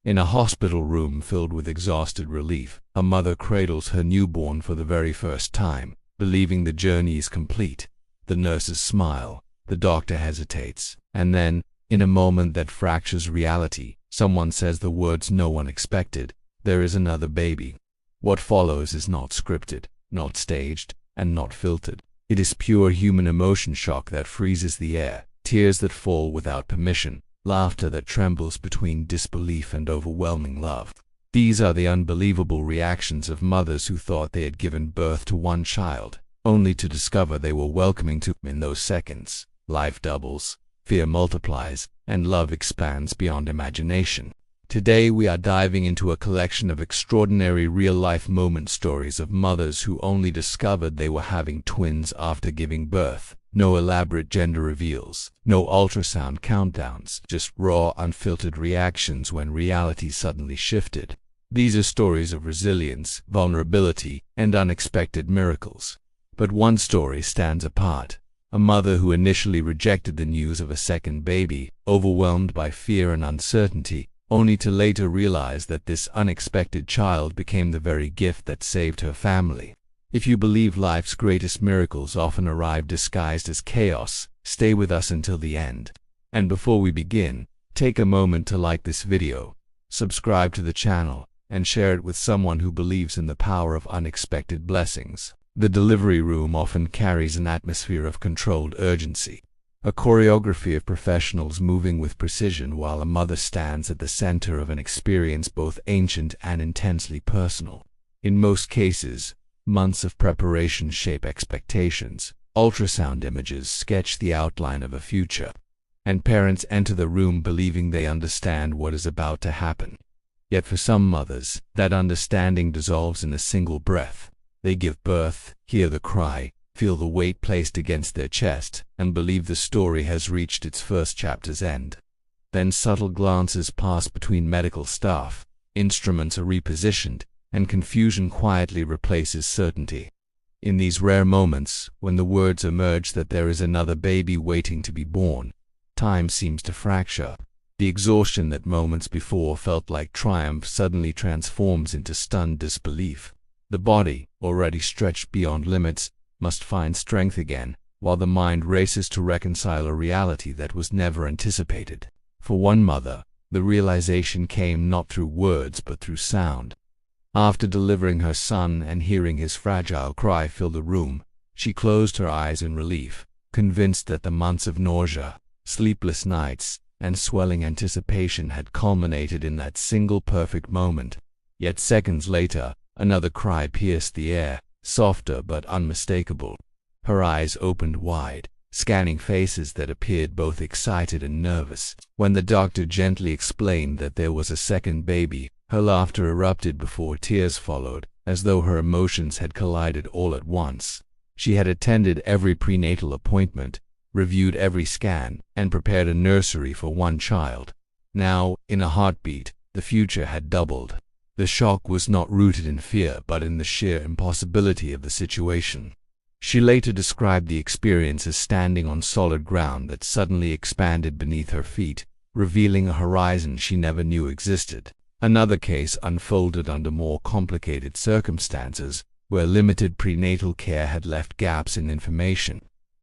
In a hospital room filled with exhausted relief, a mother cradles her newborn for the very first time, believing the journey is complete. The nurses smile, the doctor hesitates, and then, in a moment that fractures reality, someone says the words no one expected, "There is another baby." What follows is not scripted, not staged, and not filtered. It is pure human emotion shock that freezes the air, tears that fall without permission, laughter that trembles between disbelief and overwhelming love. These are the unbelievable reactions of mothers who thought they had given birth to one child, only to discover they were welcoming two. In those seconds, life doubles, fear multiplies, and love expands beyond imagination. Today we are diving into a collection of extraordinary real-life moment stories of mothers who only discovered they were having twins after giving birth. No elaborate gender reveals, no ultrasound countdowns, just raw, unfiltered reactions when reality suddenly shifted. These are stories of resilience, vulnerability, and unexpected miracles. But one story stands apart. A mother who initially rejected the news of a second baby, overwhelmed by fear and uncertainty, only to later realize that this unexpected child became the very gift that saved her family. If you believe life's greatest miracles often arrive disguised as chaos, stay with us until the end. And before we begin, take a moment to like this video, subscribe to the channel, and share it with someone who believes in the power of unexpected blessings. The delivery room often carries an atmosphere of controlled urgency, a choreography of professionals moving with precision while a mother stands at the center of an experience both ancient and intensely personal. In most cases, months of preparation shape expectations, ultrasound images sketch the outline of a future, and parents enter the room believing they understand what is about to happen. Yet for some mothers, that understanding dissolves in a single breath. They give birth, hear the cry, feel the weight placed against their chest, and believe the story has reached its first chapter's end. Then subtle glances pass between medical staff, instruments are repositioned, and confusion quietly replaces certainty. In these rare moments, when the words emerge that there is another baby waiting to be born, time seems to fracture. The exhaustion that moments before felt like triumph suddenly transforms into stunned disbelief. The body, already stretched beyond limits, must find strength again, while the mind races to reconcile a reality that was never anticipated. For one mother, the realization came not through words but through sound. After delivering her son and hearing his fragile cry fill the room, she closed her eyes in relief, convinced that the months of nausea, sleepless nights, and swelling anticipation had culminated in that single perfect moment. Yet seconds later, another cry pierced the air, softer but unmistakable. Her eyes opened wide, scanning faces that appeared both excited and nervous. When the doctor gently explained that there was a second baby, her laughter erupted before tears followed, as though her emotions had collided all at once. She had attended every prenatal appointment, reviewed every scan, and prepared a nursery for one child. Now, in a heartbeat, the future had doubled. The shock was not rooted in fear but in the sheer impossibility of the situation. She later described the experience as standing on solid ground that suddenly expanded beneath her feet, revealing a horizon she never knew existed. Another case unfolded under more complicated circumstances, where limited prenatal care had left gaps in information.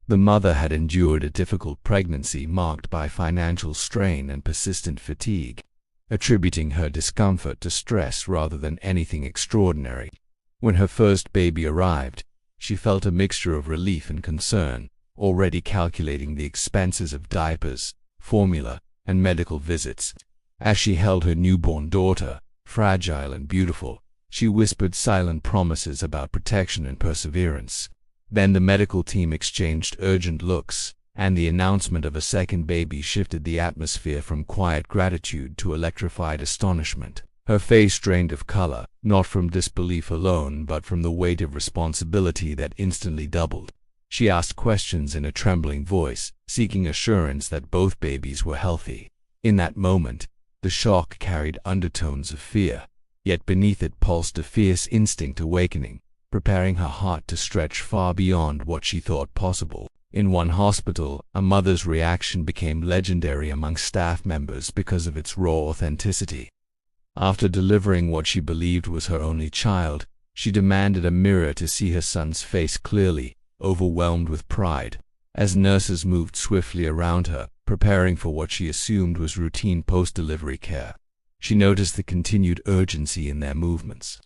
The mother had endured a difficult pregnancy marked by financial strain and persistent fatigue, attributing her discomfort to stress rather than anything extraordinary. When her first baby arrived, she felt a mixture of relief and concern, already calculating the expenses of diapers, formula, and medical visits. As she held her newborn daughter, fragile and beautiful, she whispered silent promises about protection and perseverance. Then the medical team exchanged urgent looks, and the announcement of a second baby shifted the atmosphere from quiet gratitude to electrified astonishment. Her face drained of color, not from disbelief alone but from the weight of responsibility that instantly doubled. She asked questions in a trembling voice, seeking assurance that both babies were healthy. In that moment, the shock carried undertones of fear, yet beneath it pulsed a fierce instinct awakening, preparing her heart to stretch far beyond what she thought possible. In one hospital, a mother's reaction became legendary among staff members because of its raw authenticity. After delivering what she believed was her only child, she demanded a mirror to see her son's face clearly, overwhelmed with pride. As nurses moved swiftly around her, preparing for what she assumed was routine post-delivery care, she noticed the continued urgency in their movements.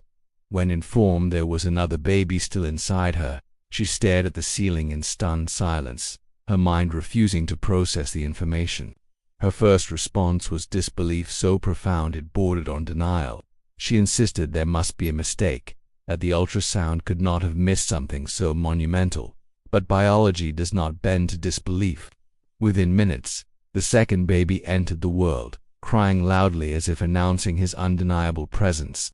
When informed there was another baby still inside her, she stared at the ceiling in stunned silence, her mind refusing to process the information. Her first response was disbelief so profound it bordered on denial. She insisted there must be a mistake, that the ultrasound could not have missed something so monumental. But biology does not bend to disbelief. Within minutes, the second baby entered the world, crying loudly as if announcing his undeniable presence.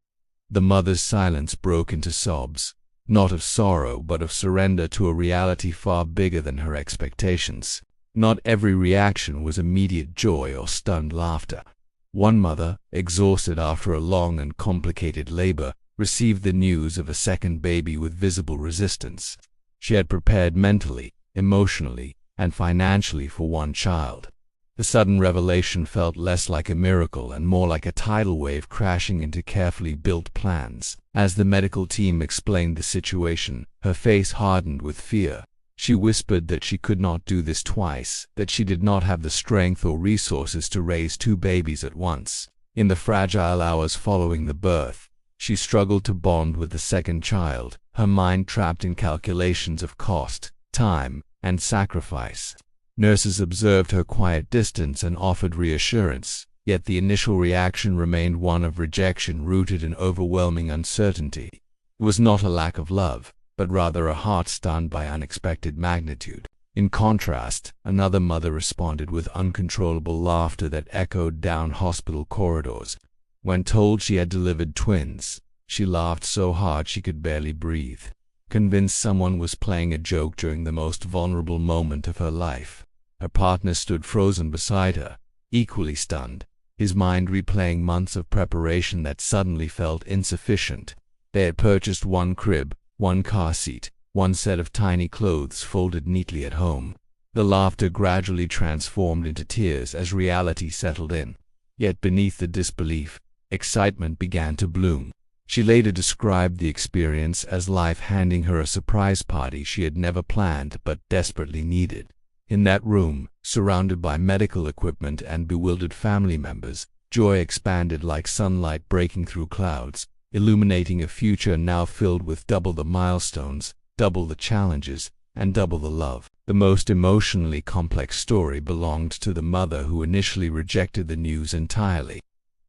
The mother's silence broke into sobs, not of sorrow but of surrender to a reality far bigger than her expectations. Not every reaction was immediate joy or stunned laughter. One mother, exhausted after a long and complicated labor, received the news of a second baby with visible resistance. She had prepared mentally, emotionally, and financially for one child. The sudden revelation felt less like a miracle and more like a tidal wave crashing into carefully built plans. As the medical team explained the situation, her face hardened with fear. She whispered that she could not do this twice, that she did not have the strength or resources to raise two babies at once. In the fragile hours following the birth, she struggled to bond with the second child, her mind trapped in calculations of cost, time, and sacrifice. Nurses observed her quiet distance and offered reassurance, yet the initial reaction remained one of rejection rooted in overwhelming uncertainty. It was not a lack of love, but rather a heart stunned by unexpected magnitude. In contrast, another mother responded with uncontrollable laughter that echoed down hospital corridors. When told she had delivered twins, she laughed so hard she could barely breathe, convinced someone was playing a joke during the most vulnerable moment of her life. Her partner stood frozen beside her, equally stunned, his mind replaying months of preparation that suddenly felt insufficient. They had purchased one crib, one car seat, one set of tiny clothes folded neatly at home. The laughter gradually transformed into tears as reality settled in. Yet beneath the disbelief, excitement began to bloom. She later described the experience as life handing her a surprise party she had never planned but desperately needed. In that room, surrounded by medical equipment and bewildered family members, joy expanded like sunlight breaking through clouds, illuminating a future now filled with double the milestones, double the challenges, and double the love. The most emotionally complex story belonged to the mother who initially rejected the news entirely.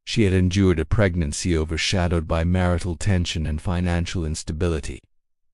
She had endured a pregnancy overshadowed by marital tension and financial instability.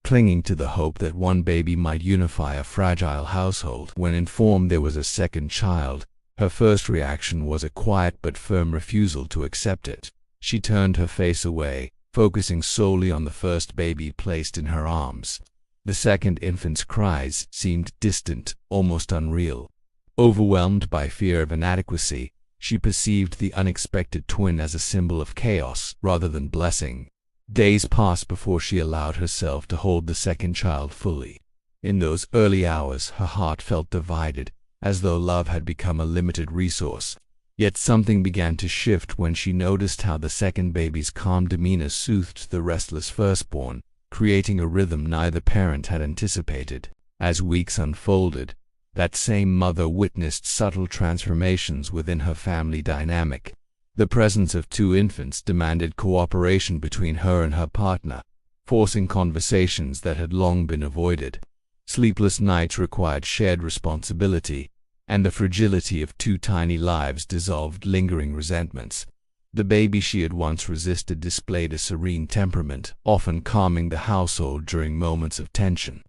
Clinging to the hope that one baby might unify a fragile household, when informed there was a second child, her first reaction was a quiet but firm refusal to accept it. She turned her face away, focusing solely on the first baby placed in her arms. The second infant's cries seemed distant, almost unreal. Overwhelmed by fear of inadequacy, she perceived the unexpected twin as a symbol of chaos rather than blessing. Days passed before she allowed herself to hold the second child fully. In those early hours, her heart felt divided, as though love had become a limited resource. Yet something began to shift when she noticed how the second baby's calm demeanor soothed the restless firstborn, creating a rhythm neither parent had anticipated. As weeks unfolded, that same mother witnessed subtle transformations within her family dynamic. The presence of two infants demanded cooperation between her and her partner, forcing conversations that had long been avoided. Sleepless nights required shared responsibility, and the fragility of two tiny lives dissolved lingering resentments. The baby she had once resisted displayed a serene temperament, often calming the household during moments of tension.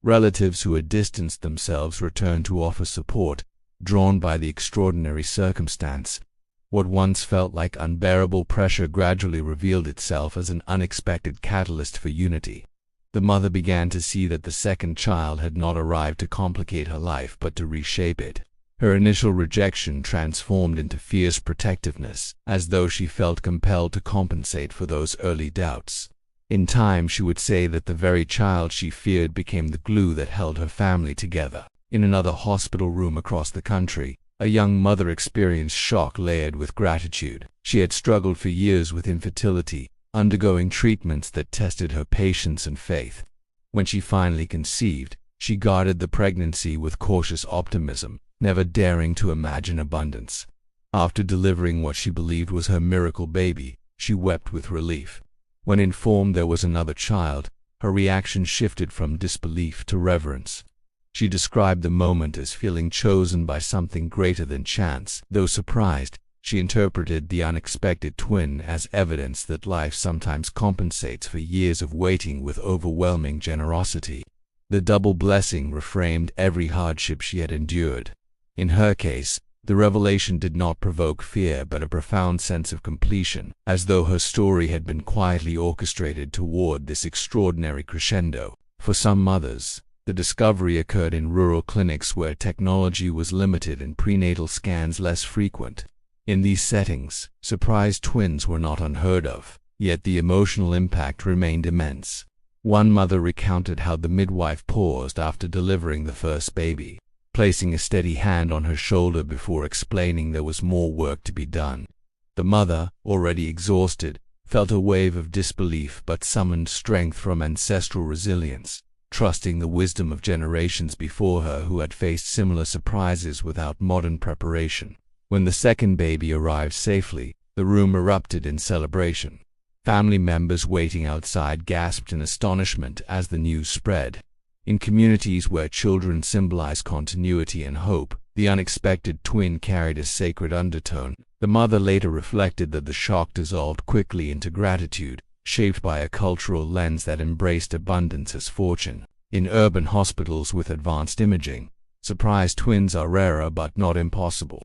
Relatives who had distanced themselves returned to offer support, drawn by the extraordinary circumstance. What once felt like unbearable pressure gradually revealed itself as an unexpected catalyst for unity. The mother began to see that the second child had not arrived to complicate her life but to reshape it. Her initial rejection transformed into fierce protectiveness, as though she felt compelled to compensate for those early doubts. In time, she would say that the very child she feared became the glue that held her family together. In another hospital room across the country, A young mother experienced shock layered with gratitude. She had struggled for years with infertility, undergoing treatments that tested her patience and faith. When she finally conceived, she guarded the pregnancy with cautious optimism, never daring to imagine abundance. After delivering what she believed was her miracle baby, she wept with relief. When informed there was another child, her reaction shifted from disbelief to reverence. She described the moment as feeling chosen by something greater than chance. Though surprised, she interpreted the unexpected twin as evidence that life sometimes compensates for years of waiting with overwhelming generosity. The double blessing reframed every hardship she had endured. In her case, the revelation did not provoke fear but a profound sense of completion, as though her story had been quietly orchestrated toward this extraordinary crescendo. For some mothers, the discovery occurred in rural clinics where technology was limited and prenatal scans less frequent. In these settings, surprise twins were not unheard of, yet the emotional impact remained immense. One mother recounted how the midwife paused after delivering the first baby, placing a steady hand on her shoulder before explaining there was more work to be done. The mother, already exhausted, felt a wave of disbelief but summoned strength from ancestral resilience, trusting the wisdom of generations before her who had faced similar surprises without modern preparation. When the second baby arrived safely, the room erupted in celebration. Family members waiting outside gasped in astonishment as the news spread. In communities where children symbolize continuity and hope, the unexpected twin carried a sacred undertone. The mother later reflected that the shock dissolved quickly into gratitude, shaped by a cultural lens that embraced abundance as fortune. In urban hospitals with advanced imaging, surprise twins are rarer but not impossible.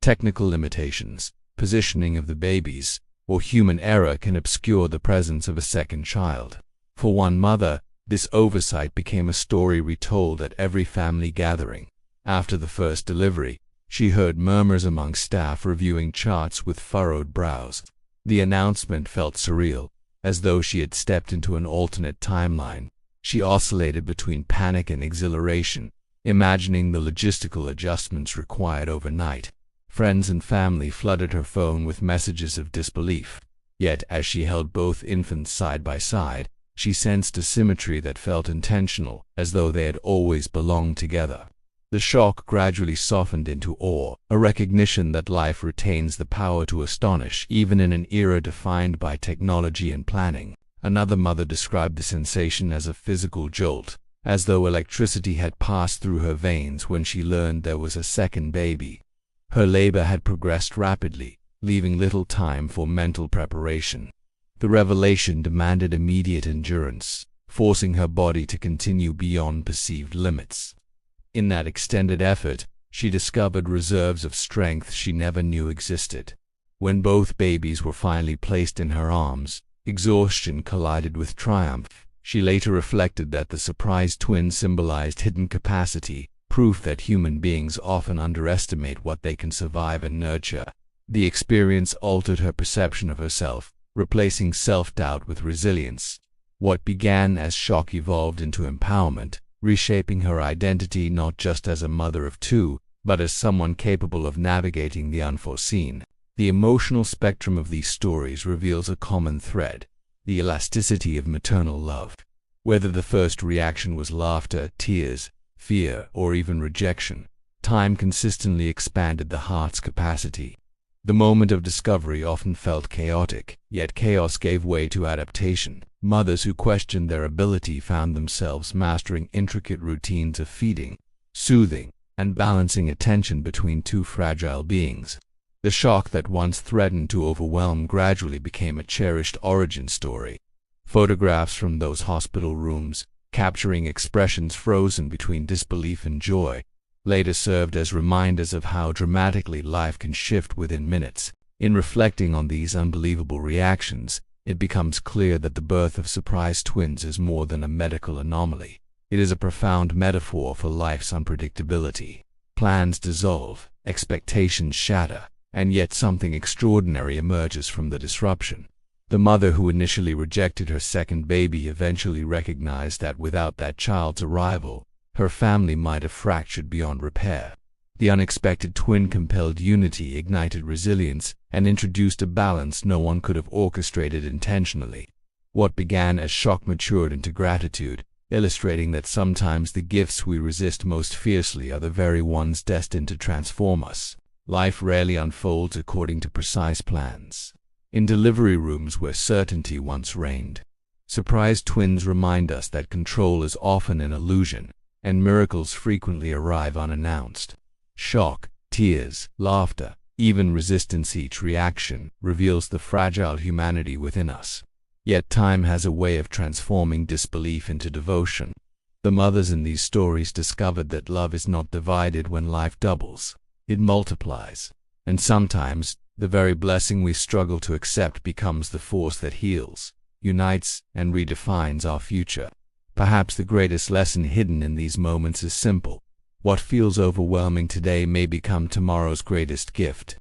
Technical limitations, positioning of the babies, or human error can obscure the presence of a second child. For one mother, this oversight became a story retold at every family gathering. After the first delivery, she heard murmurs among staff reviewing charts with furrowed brows. The announcement felt surreal, as though she had stepped into an alternate timeline. She oscillated between panic and exhilaration, imagining the logistical adjustments required overnight. Friends and family flooded her phone with messages of disbelief. Yet, as she held both infants side by side, she sensed a symmetry that felt intentional, as though they had always belonged together. The shock gradually softened into awe, a recognition that life retains the power to astonish even in an era defined by technology and planning. Another mother described the sensation as a physical jolt, as though electricity had passed through her veins when she learned there was a second baby. Her labor had progressed rapidly, leaving little time for mental preparation. The revelation demanded immediate endurance, forcing her body to continue beyond perceived limits. In that extended effort, she discovered reserves of strength she never knew existed. When both babies were finally placed in her arms, exhaustion collided with triumph. She later reflected that the surprise twin symbolized hidden capacity, proof that human beings often underestimate what they can survive and nurture. The experience altered her perception of herself, replacing self-doubt with resilience. What began as shock evolved into empowerment, reshaping her identity not just as a mother of two, but as someone capable of navigating the unforeseen. The emotional spectrum of these stories reveals a common thread: the elasticity of maternal love. Whether the first reaction was laughter, tears, fear, or even rejection, time consistently expanded the heart's capacity. The moment of discovery often felt chaotic, yet chaos gave way to adaptation. Mothers who questioned their ability found themselves mastering intricate routines of feeding, soothing, and balancing attention between two fragile beings. The shock that once threatened to overwhelm gradually became a cherished origin story. Photographs from those hospital rooms, capturing expressions frozen between disbelief and joy, later served as reminders of how dramatically life can shift within minutes. In reflecting on these unbelievable reactions, it becomes clear that the birth of surprise twins is more than a medical anomaly. It is a profound metaphor for life's unpredictability. Plans dissolve, expectations shatter, and yet something extraordinary emerges from the disruption. The mother who initially rejected her second baby eventually recognized that without that child's arrival, her family might have fractured beyond repair. The unexpected twin compelled unity, ignited resilience, and introduced a balance no one could have orchestrated intentionally. What began as shock matured into gratitude, illustrating that sometimes the gifts we resist most fiercely are the very ones destined to transform us. Life rarely unfolds according to precise plans. In delivery rooms where certainty once reigned, surprise twins remind us that control is often an illusion, and miracles frequently arrive unannounced. Shock, tears, laughter, even resistance, each reaction reveals the fragile humanity within us. Yet time has a way of transforming disbelief into devotion. The mothers in these stories discovered that love is not divided when life doubles. It multiplies. And sometimes, the very blessing we struggle to accept becomes the force that heals, unites, and redefines our future. Perhaps the greatest lesson hidden in these moments is simple. What feels overwhelming today may become tomorrow's greatest gift.